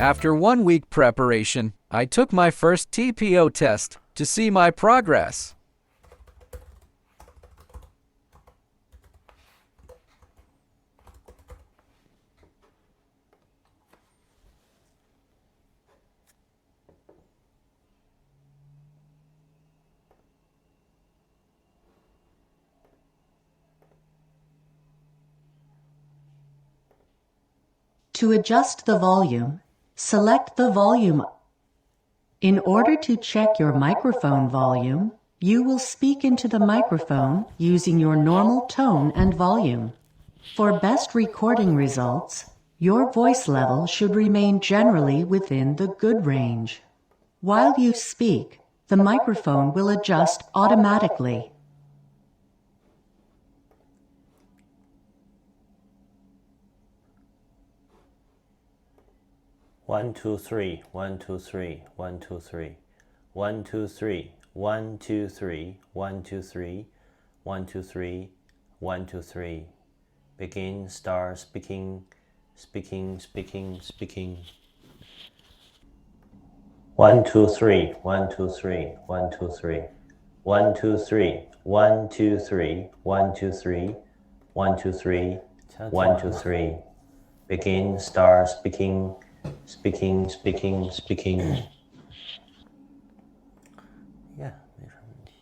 After 1 week preparation, I took my first TPO test to see my progress. To adjust the volume, select the volume. In order to check your microphone volume, you will speak into the microphone using your normal tone and volume. For best recording results, your voice level should remain generally within the good range. While you speak, the microphone will adjust automatically. One, two, three, 1, 2, 3, 1, 2, 3, 1, 2, 3, 1, 2, 3, 1, 2, 3, 1, 2, 3, 1, 2, 3. Begin, start speaking, speaking, speaking, speaking. 1, 2, 3, 1, 2, 3, 1, 2, 3, 1, 2, 3, 1, 2, 3, 1, 2, 3, 1, 2, 3, 1, 2, 3. Begin, start speaking, speaking, speaking, speaking. Yeah, 没什么问题。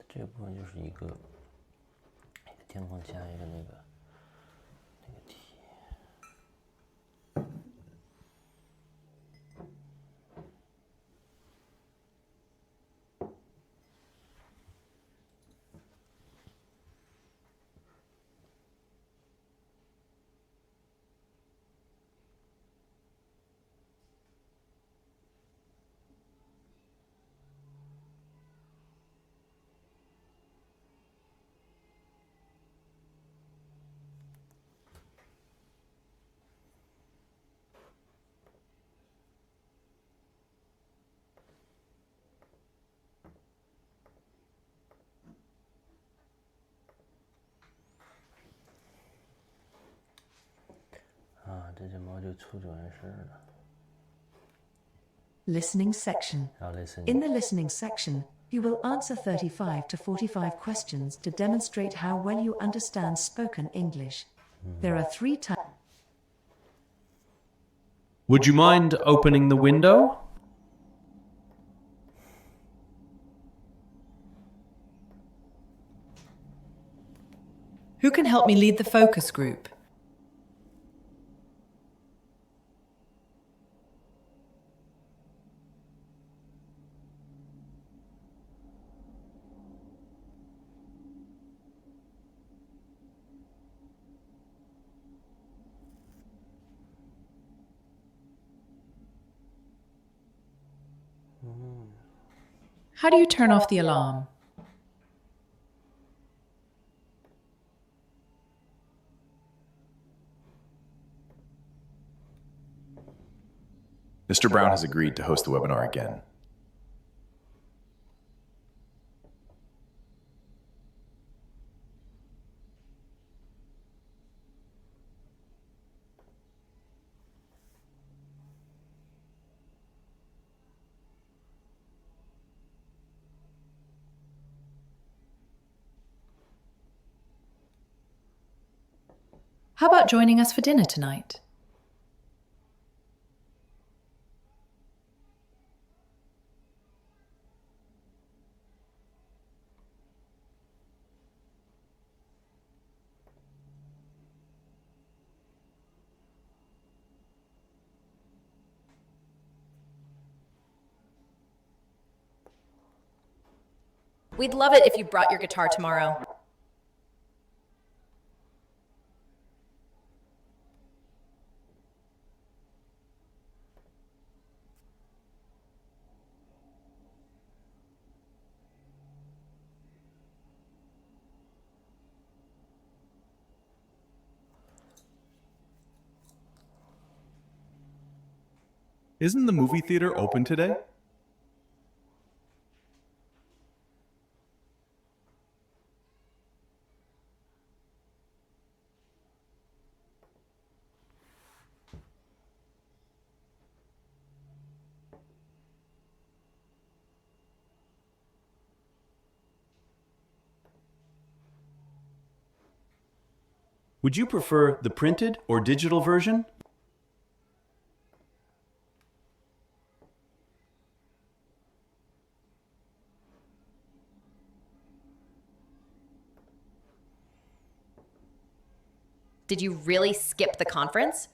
这个部分就是一个填空加一个那个题。这只猫就出就完事了。Listening section. 然后 listen. In the listening section, you will answer 35 to 45 questions to demonstrate how well you understand spoken English. There are 3 types. Would you mind opening the window? Who can help me lead the focus group? How do you turn off the alarm? Mr. Brown has agreed to host the webinar again. How about joining us for dinner tonight? We'd love it if you brought your guitar tomorrow. Isn't the movie theater open today? Would you prefer the printed or digital version? Did you really skip the conference?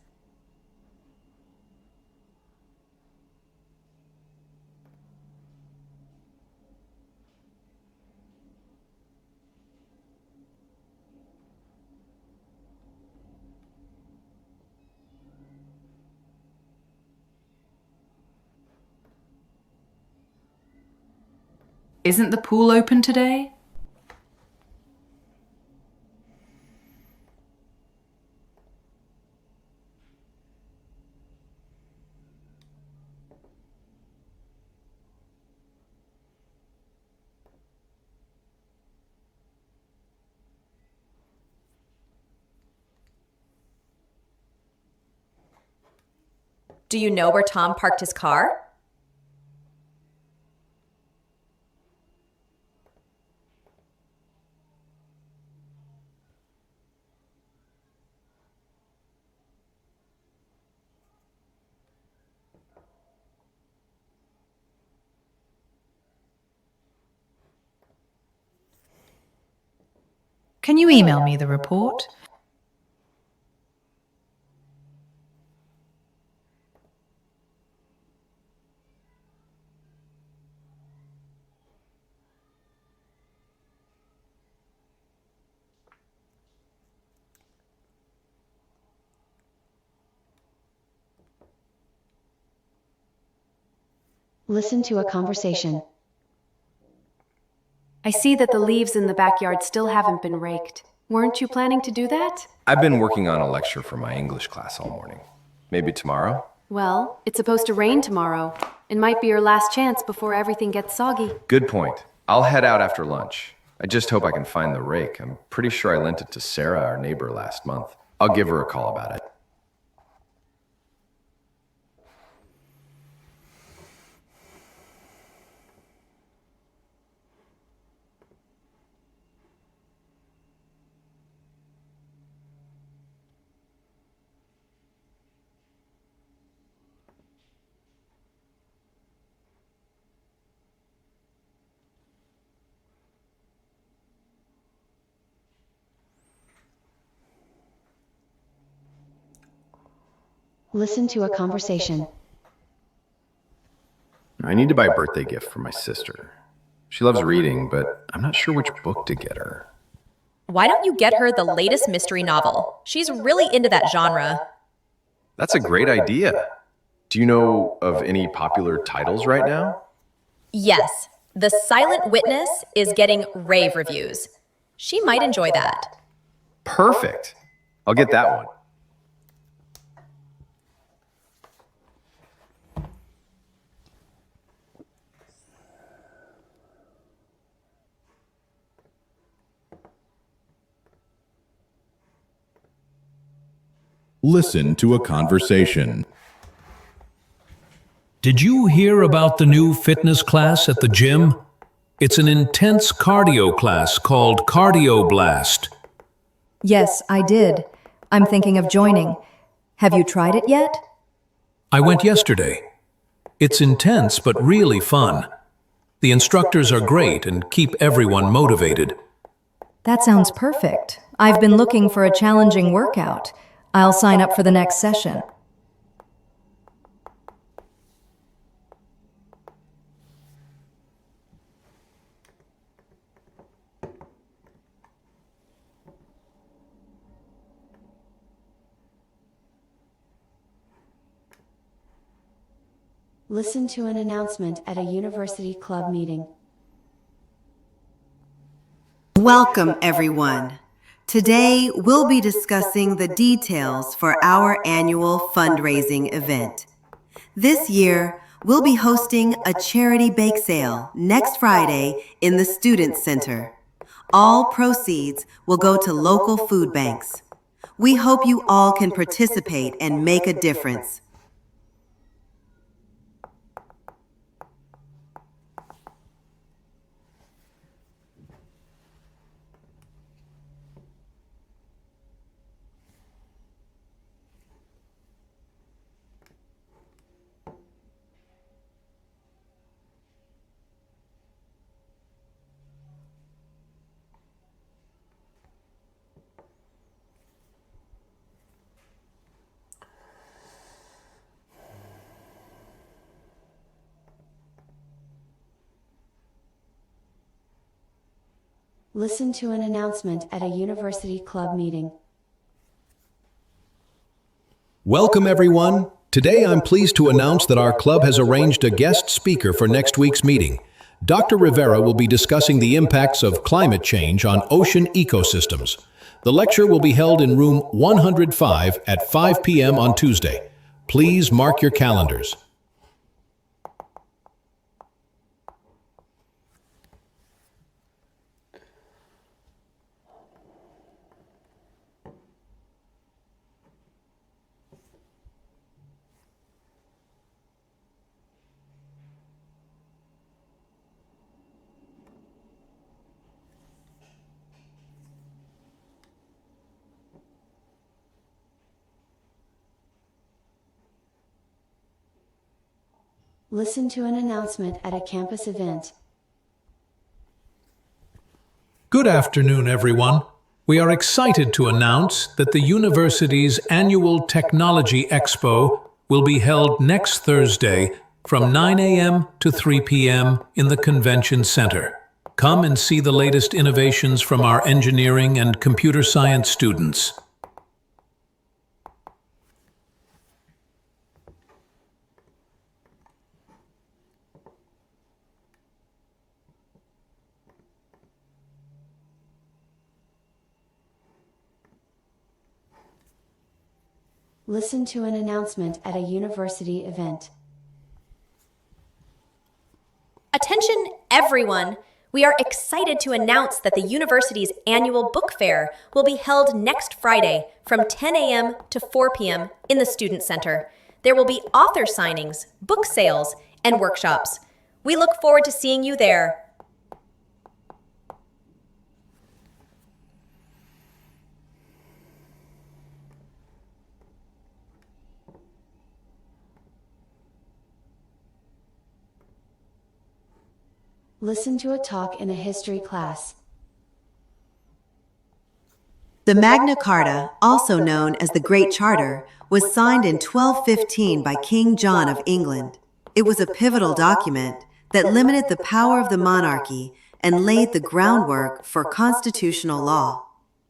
Isn't the pool open today? Do you know where Tom parked his car? Can you email me the report? Listen to a conversation. I see that the leaves in the backyard still haven't been raked. Weren't you planning to do that? I've been working on a lecture for my English class all morning. Maybe tomorrow? Well, it's supposed to rain tomorrow. It might be your last chance before everything gets soggy. Good point. I'll head out after lunch. I just hope I can find the rake. I'm pretty sure I lent it to Sarah, our neighbor, last month. I'll give her a call about it. Listen to a conversation. I need to buy a birthday gift for my sister. She loves reading, but I'm not sure which book to get her. Why don't you get her the latest mystery novel? She's really into that genre. That's a great idea. Do you know of any popular titles right now? Yes, The Silent Witness is getting rave reviews. She might enjoy that. Perfect. I'll get that one. Listen to a conversation. Did you hear about the new fitness class at the gym? It's an intense cardio class called Cardio Blast. Yes, I did. I'm thinking of joining. Have you tried it yet? I went yesterday. It's intense but really fun. The instructors are great and keep everyone motivated. That sounds perfect. I've been looking for a challenging workout. I'll sign up for the next session. Listen to an announcement at a university club meeting. Welcome, everyone. Today, we'll be discussing the details for our annual fundraising event. This year, we'll be hosting a charity bake sale next Friday in the Student Center. All proceeds will go to local food banks. We hope you all can participate and make a difference. Listen to an announcement at a university club meeting. Welcome, everyone. Today I'm pleased to announce that our club has arranged a guest speaker for next week's meeting. Dr. Rivera will be discussing the impacts of climate change on ocean ecosystems. The lecture will be held in room 105 at 5 p.m. on Tuesday. Please mark your calendars. Listen to an announcement at a campus event. Good afternoon, everyone. We are excited to announce that the university's annual Technology Expo will be held next Thursday from 9 a.m. to 3 p.m. in the Convention Center. Come and see the latest innovations from our engineering and computer science students. Listen to an announcement at a university event. Attention, everyone! We are excited to announce that the university's annual book fair will be held next Friday from 10 a.m. to 4 p.m. in the Student Center. There will be author signings, book sales, and workshops. We look forward to seeing you there. Listen to a talk in a history class. The Magna Carta, also known as the Great Charter, was signed in 1215 by King John of England. It was a pivotal document that limited the power of the monarchy and laid the groundwork for constitutional law.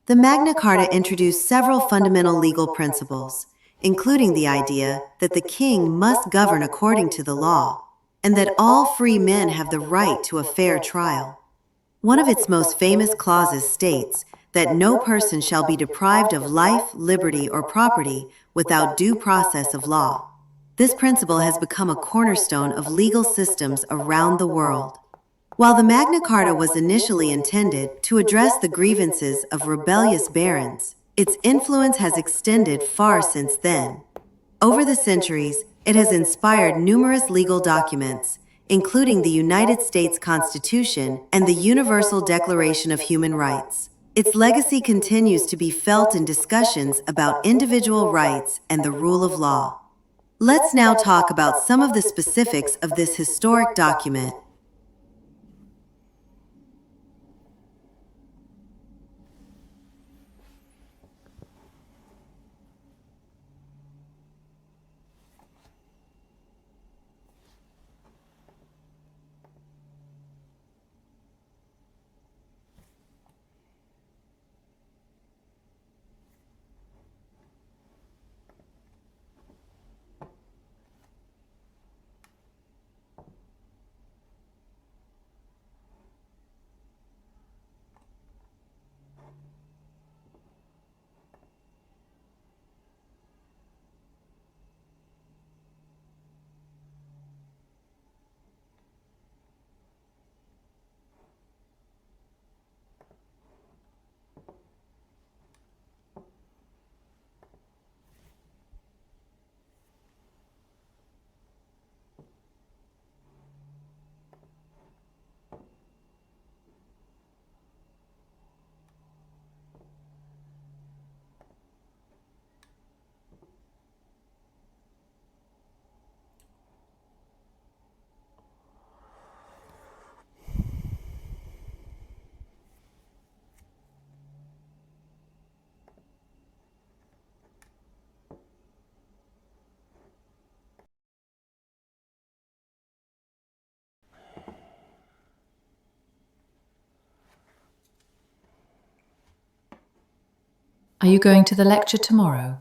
The Magna Carta introduced several fundamental legal principles, including the idea that the king must govern according to the law, and that all free men have the right to a fair trial. One of its most famous clauses states that no person shall be deprived of life, liberty, or property without due process of law. This principle has become a cornerstone of legal systems around the world. While the Magna Carta was initially intended to address the grievances of rebellious barons, its influence has extended far since then. Over the centuries, it has inspired numerous legal documents, including the United States Constitution and the Universal Declaration of Human Rights. Its legacy continues to be felt in discussions about individual rights and the rule of law. Let's now talk about some of the specifics of this historic document. Are you going to the lecture tomorrow?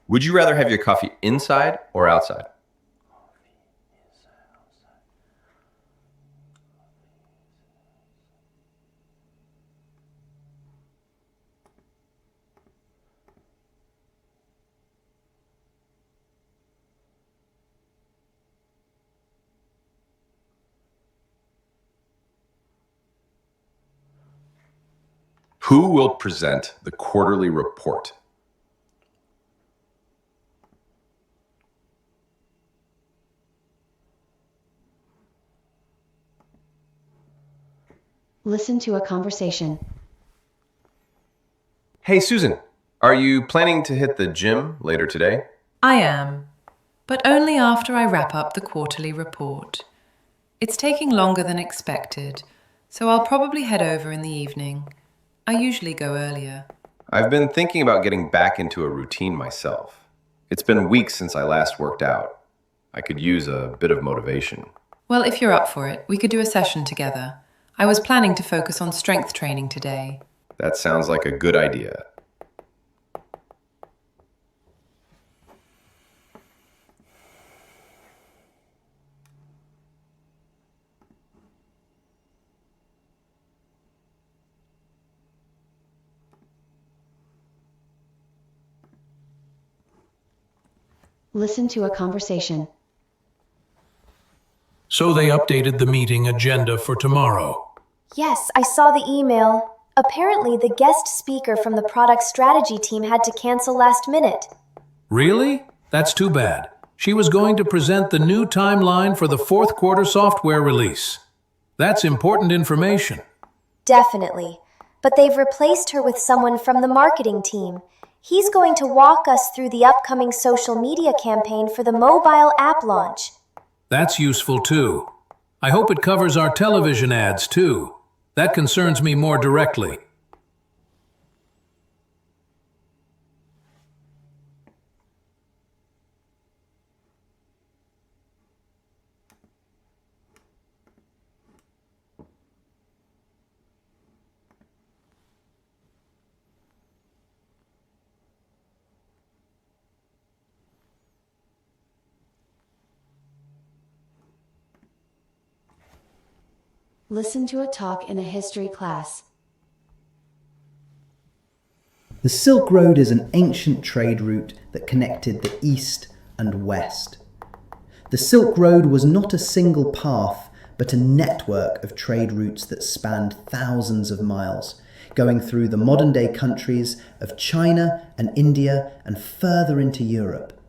Would you rather have your coffee inside or outside? Who will present the quarterly report? Listen to a conversation. Hey, Susan, are you planning to hit the gym later today? I am, but only after I wrap up the quarterly report. It's taking longer than expected, so I'll probably head over in the evening. I usually go earlier. I've been thinking about getting back into a routine myself. It's been weeks since I last worked out. I could use a bit of motivation. Well, if you're up for it, we could do a session together. I was planning to focus on strength training today. That sounds like a good idea. Listen to a conversation. So they updated the meeting agenda for tomorrow. Yes, I saw the email. Apparently, the guest speaker from the product strategy team had to cancel last minute. Really? That's too bad. She was going to present the new timeline for the fourth quarter software release. That's important information. Definitely. But they've replaced her with someone from the marketing team. He's going to walk us through the upcoming social media campaign for the mobile app launch. That's useful too. I hope it covers our television ads too. That concerns me more directly. Listen to a talk in a history class. The Silk Road is an ancient trade route that connected the East and West. The Silk Road was not a single path, but a network of trade routes that spanned thousands of miles, going through the modern-day countries of China and India and further into Europe.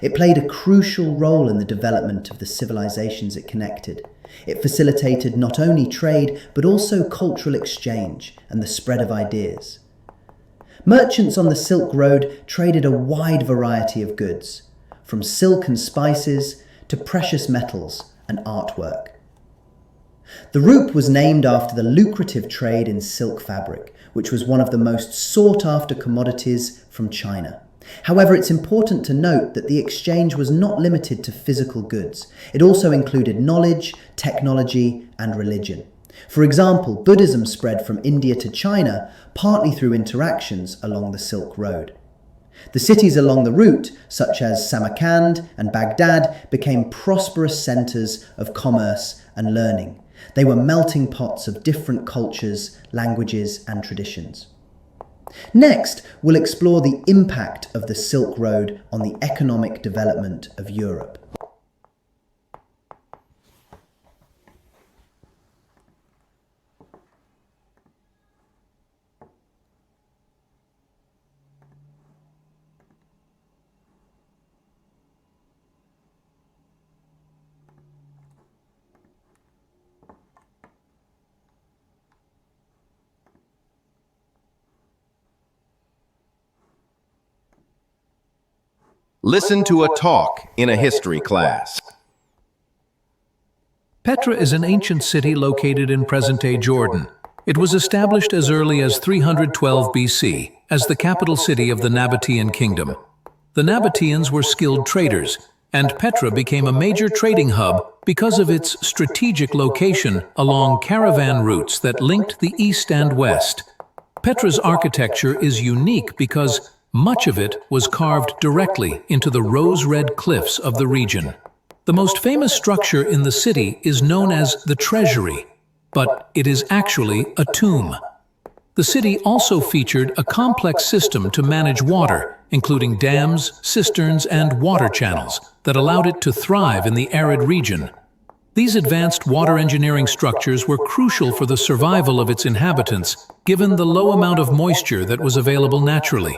It played a crucial role in the development of the civilizations it connected. It facilitated not only trade, but also cultural exchange and the spread of ideas. Merchants on the Silk Road traded a wide variety of goods, from silk and spices to precious metals and artwork. The route was named after the lucrative trade in silk fabric, which was one of the most sought-after commodities from China. However, it's important to note that the exchange was not limited to physical goods. It also included knowledge, technology, and religion. For example, Buddhism spread from India to China partly through interactions along the Silk Road. The cities along the route, such as Samarkand and Baghdad, became prosperous centers of commerce and learning. They were melting pots of different cultures, languages, and traditions. Next, we'll explore the impact of the Silk Road on the economic development of Europe. Listen to a talk in a history class. Petra is an ancient city located in present-day Jordan. It was established as early as 312 BC as the capital city of the Nabatean kingdom. The Nabateans were skilled traders, and Petra became a major trading hub because of its strategic location along caravan routes that linked the east and west. Petra's architecture is unique because much of it was carved directly into the rose-red cliffs of the region. The most famous structure in the city is known as the Treasury, but it is actually a tomb. The city also featured a complex system to manage water, including dams, cisterns, and water channels that allowed it to thrive in the arid region. These advanced water engineering structures were crucial for the survival of its inhabitants, given the low amount of moisture that was available naturally.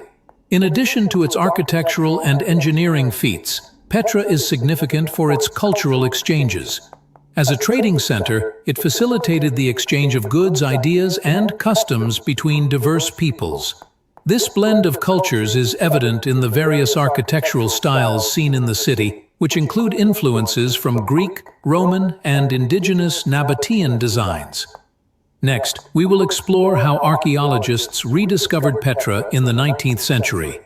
In addition to its architectural and engineering feats, Petra is significant for its cultural exchanges. As a trading center, it facilitated the exchange of goods, ideas, and customs between diverse peoples. This blend of cultures is evident in the various architectural styles seen in the city, which include influences from Greek, Roman, and indigenous Nabatean designs. Next, we will explore how archaeologists rediscovered Petra in the 19th century.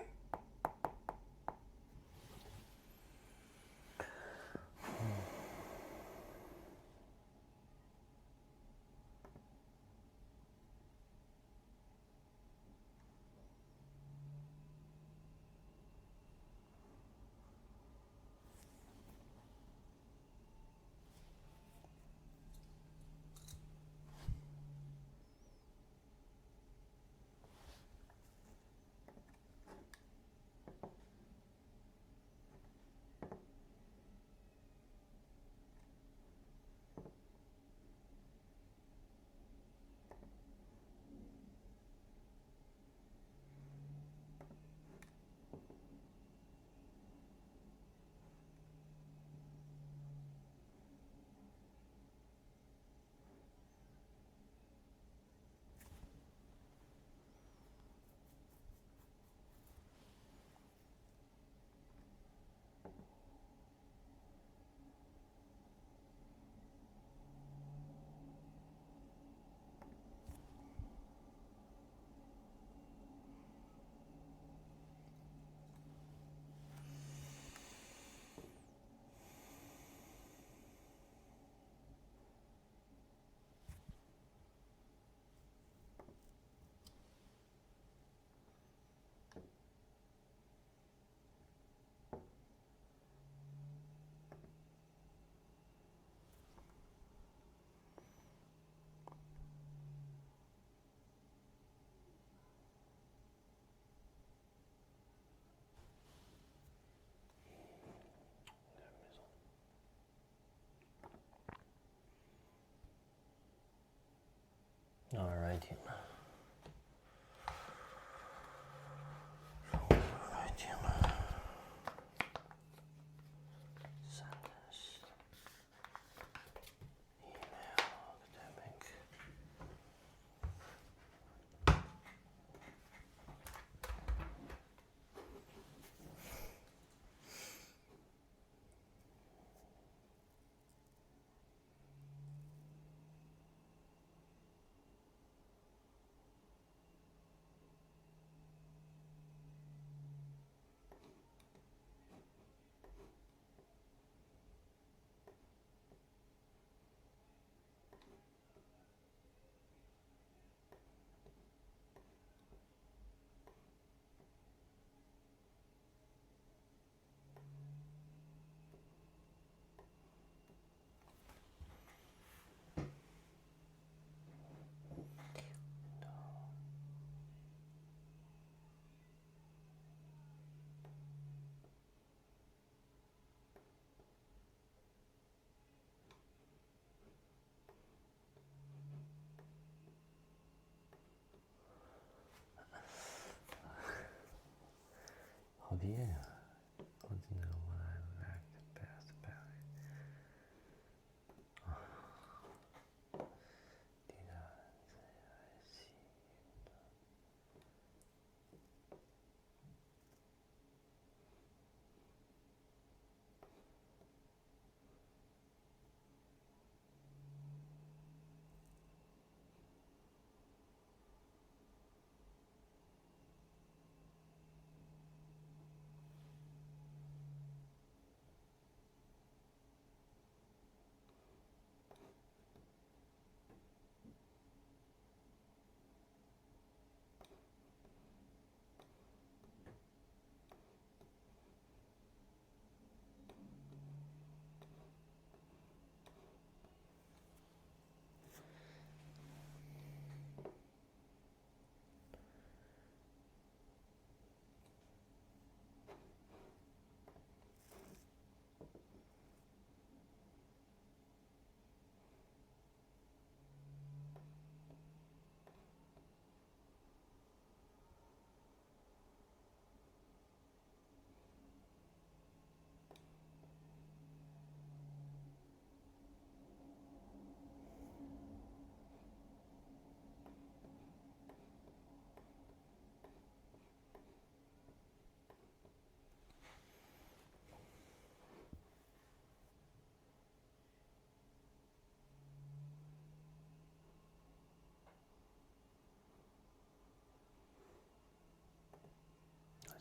All righty. Oh dear. I want to know what I liked best about it. Did I see?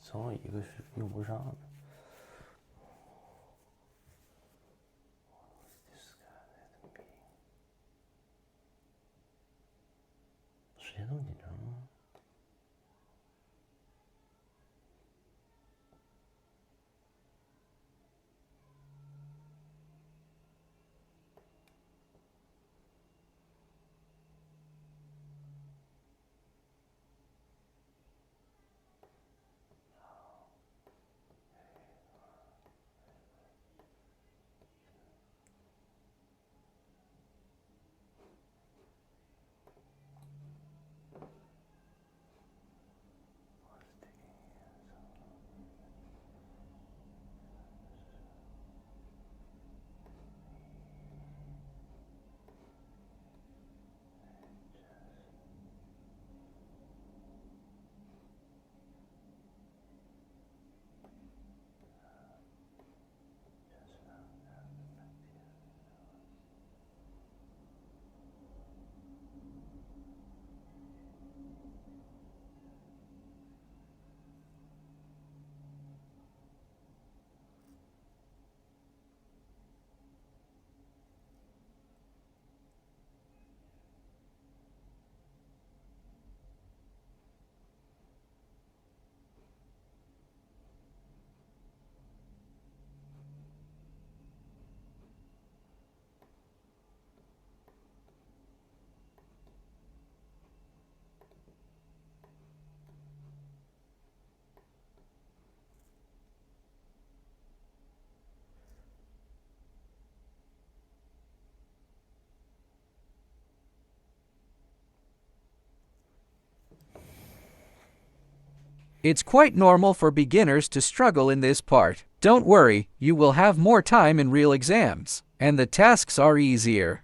总有一个是用不上的。时间这么紧张吗？It's quite normal for beginners to struggle in this part. Don't worry, you will have more time in real exams, and the tasks are easier.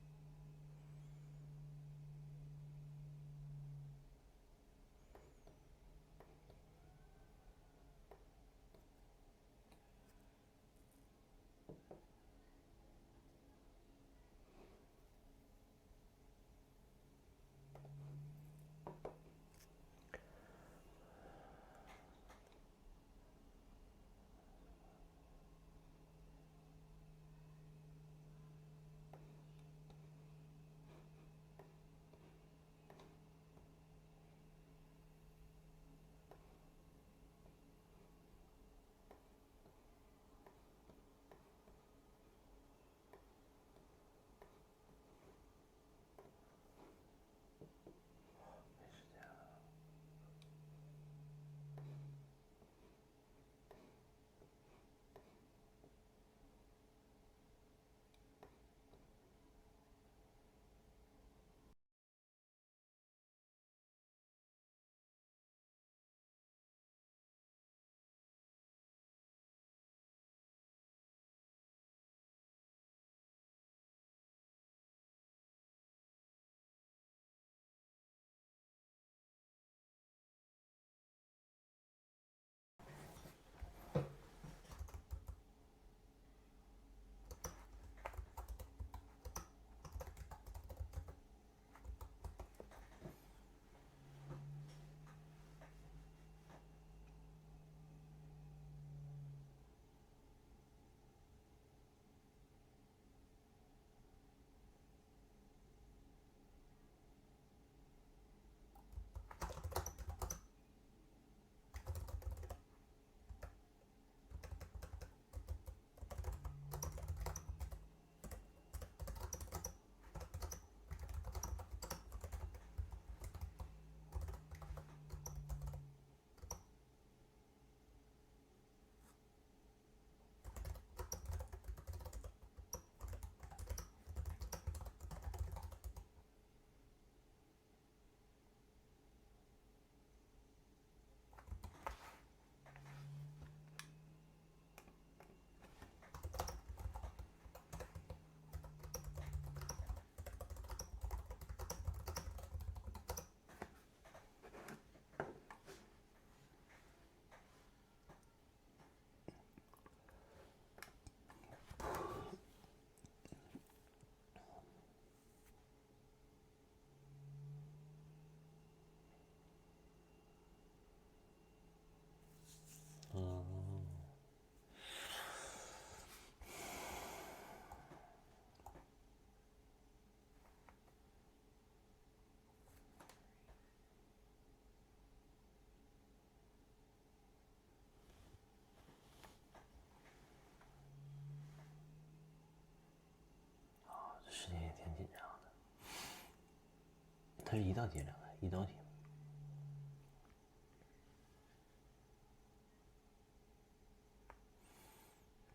它是一道题两个，一道题。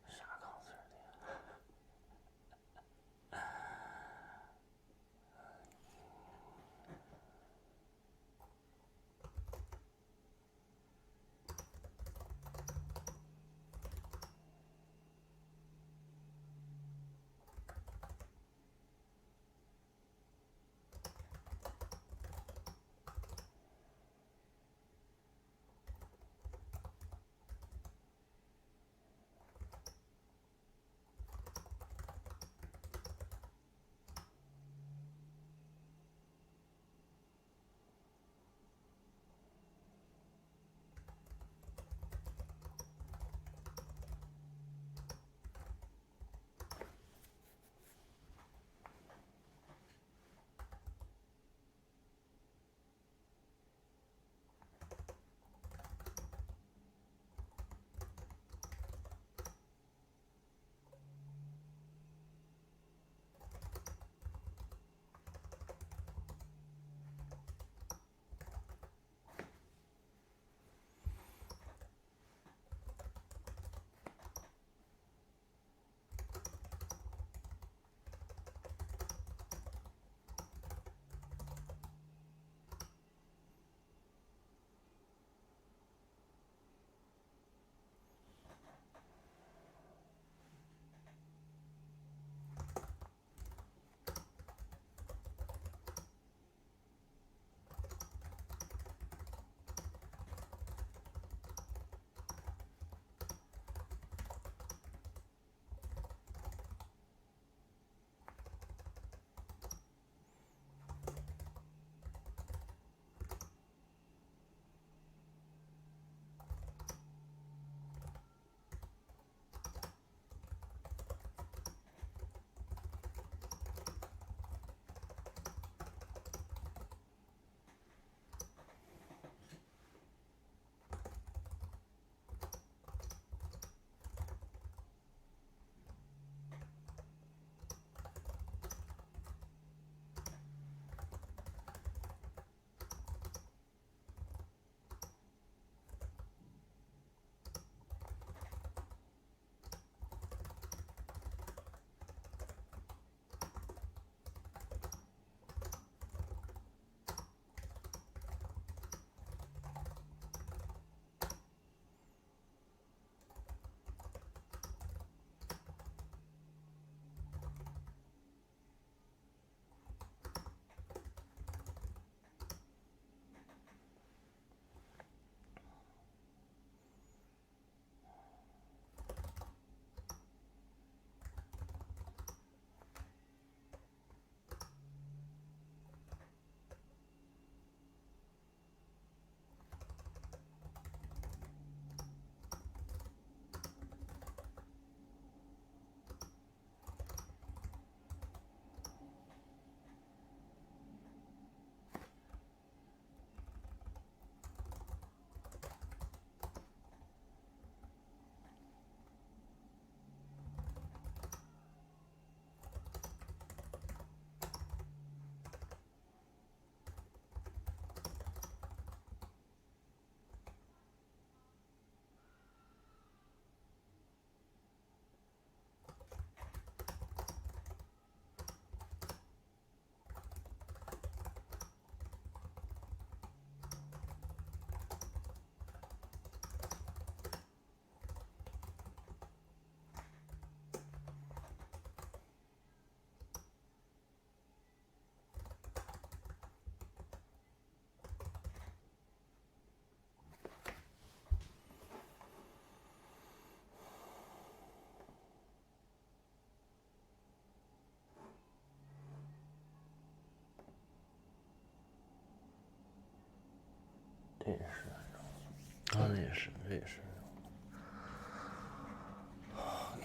啥钢丝的呀？这也是，啊，这也是，这也是。OK。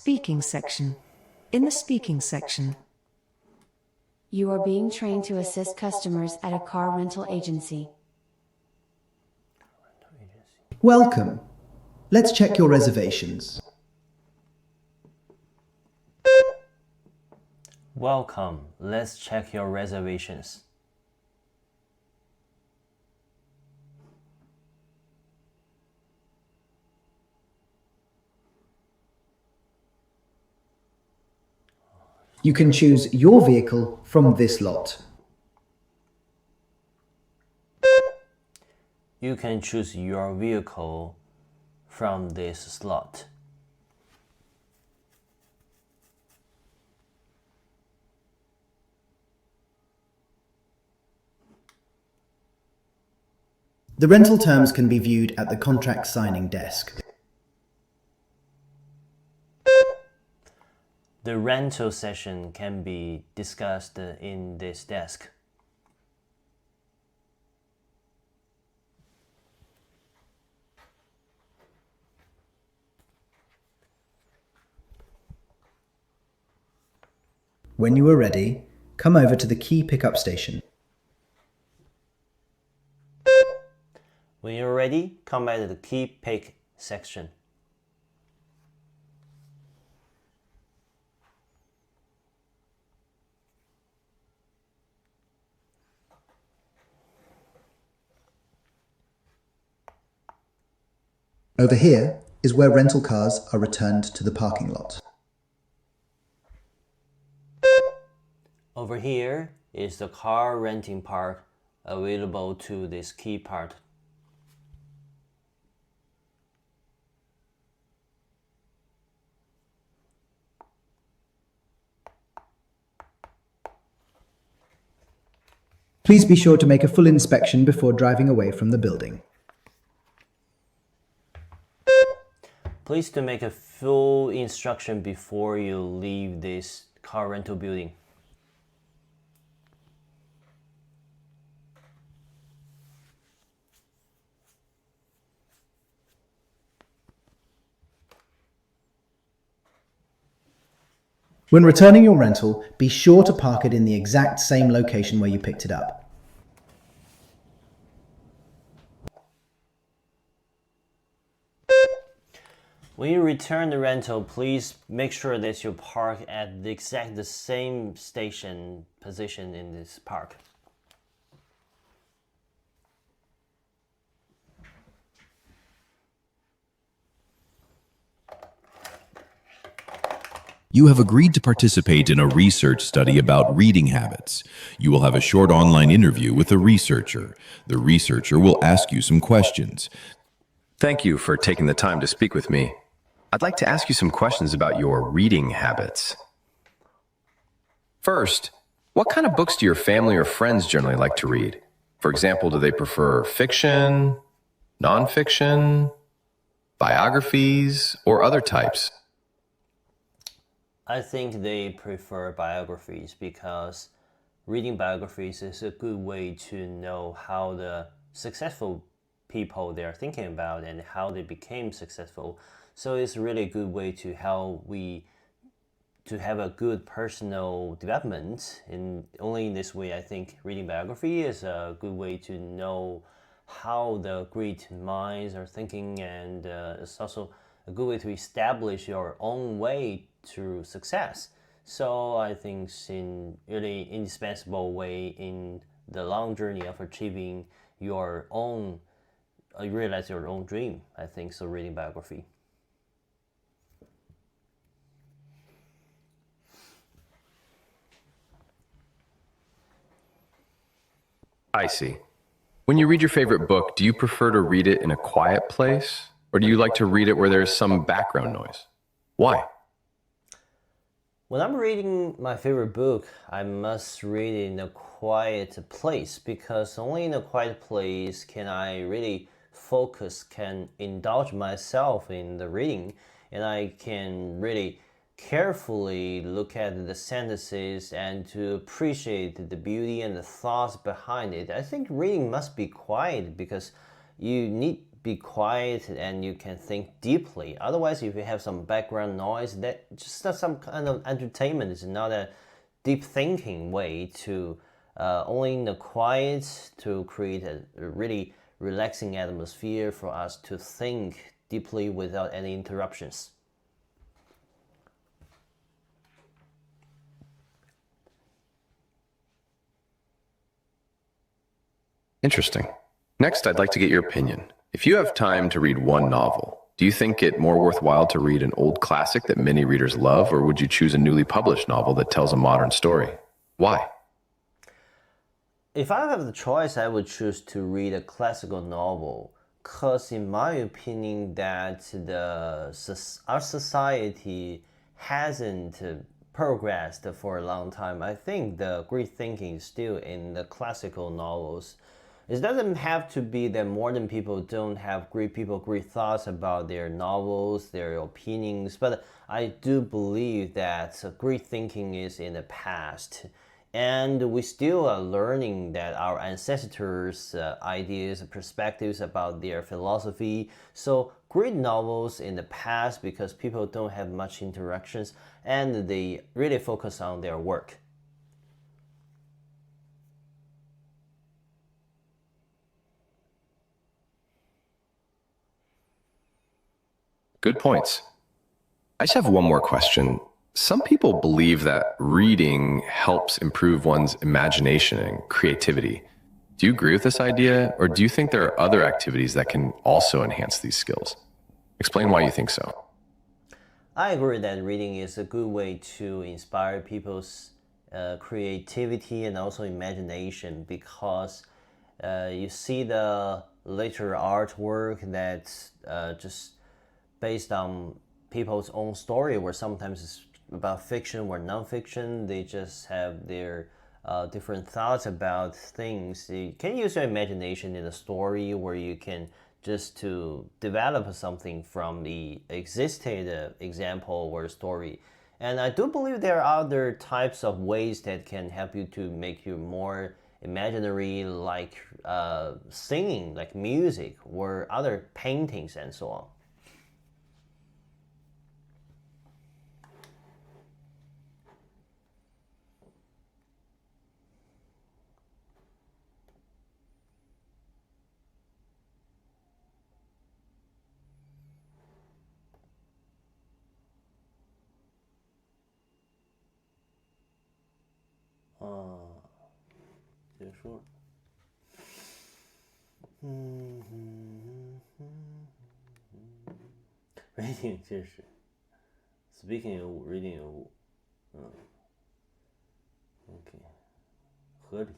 speaking section. In the speaking section. You are being trained to assist customers at a car rental agency. Welcome. Let's check your reservations. Welcome. Let's check your reservations. You can choose your vehicle from this lot. You can choose your vehicle from this slot. The rental terms can be viewed at the contract signing desk. The rental session can be discussed in this desk. When you are ready, come over to the key pickup station. When you're ready, come back to the key pick section. Over here is where rental cars are returned to the parking lot. Over here is the car renting part available to this key part. Please be sure to make a full inspection before driving away from the building. Please to make a full instruction before you leave this car rental building. When returning your rental, be sure to park it in the exact same location where you picked it up. When you return the rental, please make sure that you park at the same station position in this park. You have agreed to participate in a research study about reading habits. You will have a short online interview with a researcher. The researcher will ask you some questions. Thank you for taking the time to speak with me. I'd like to ask you some questions about your reading habits. First, what kind of books do your family or friends generally like to read? For example, do they prefer fiction, nonfiction, biographies, or other types? I think they prefer biographies because reading biographies is a good way to know how the successful people they're thinking about and how they became successful. So it's really a good way to have a good personal development. And only in this way, I think reading biography is a good way to know how the great minds are thinking, and it's also a good way to establish your own way to success. So I think it's a really indispensable way in the long journey of achieving your own, realize your own dream. I think so. Reading biography. I see. When you read your favorite book, do you prefer to read it in a quiet place, or do you like to read it where there's some background noise? Why? When I'm reading my favorite book, I must read it in a quiet place, because only in a quiet place can I really focus, can indulge myself in the reading, and I can really carefully look at the sentences and to appreciate the beauty and the thoughts behind it. I think reading must be quiet because you need be quiet and you can think deeply. Otherwise, if you have some background noise, that just some kind of entertainment is not a deep thinking way to only in the quiet to create a really relaxing atmosphere for us to think deeply without any interruptions. Interesting. Next, I'd like to get your opinion. If you have time to read one novel, do you think it more worthwhile to read an old classic that many readers love, or would you choose a newly published novel that tells a modern story? Why? If I have the choice, I would choose to read a classical novel, because in my opinion that our society hasn't progressed for a long time. I think the great thinking is still in the classical novels. It doesn't have to be that modern people don't have great thoughts about their novels, their opinions, but I do believe that great thinking is in the past. And we still are learning that our ancestors' ideas, perspectives about their philosophy. So great novels in the past because people don't have much interactions and they really focus on their work. Good points. I just have one more question. Some people believe that reading helps improve one's imagination and creativity. Do you agree with this idea, or do you think there are other activities that can also enhance these skills? Explain why you think so. I agree that reading is a good way to inspire people's creativity and also imagination, because you see the later artwork that's just based on people's own story, where sometimes it's about fiction or non-fiction. They just have their different thoughts about things. You can use your imagination in a story where you can just to develop something from the existed example or story. And I do believe there are other types of ways that can help you to make you more imaginary, like singing, like music, or other paintings and so on. Reading 就是 speaking 有误 reading 有误OK 合理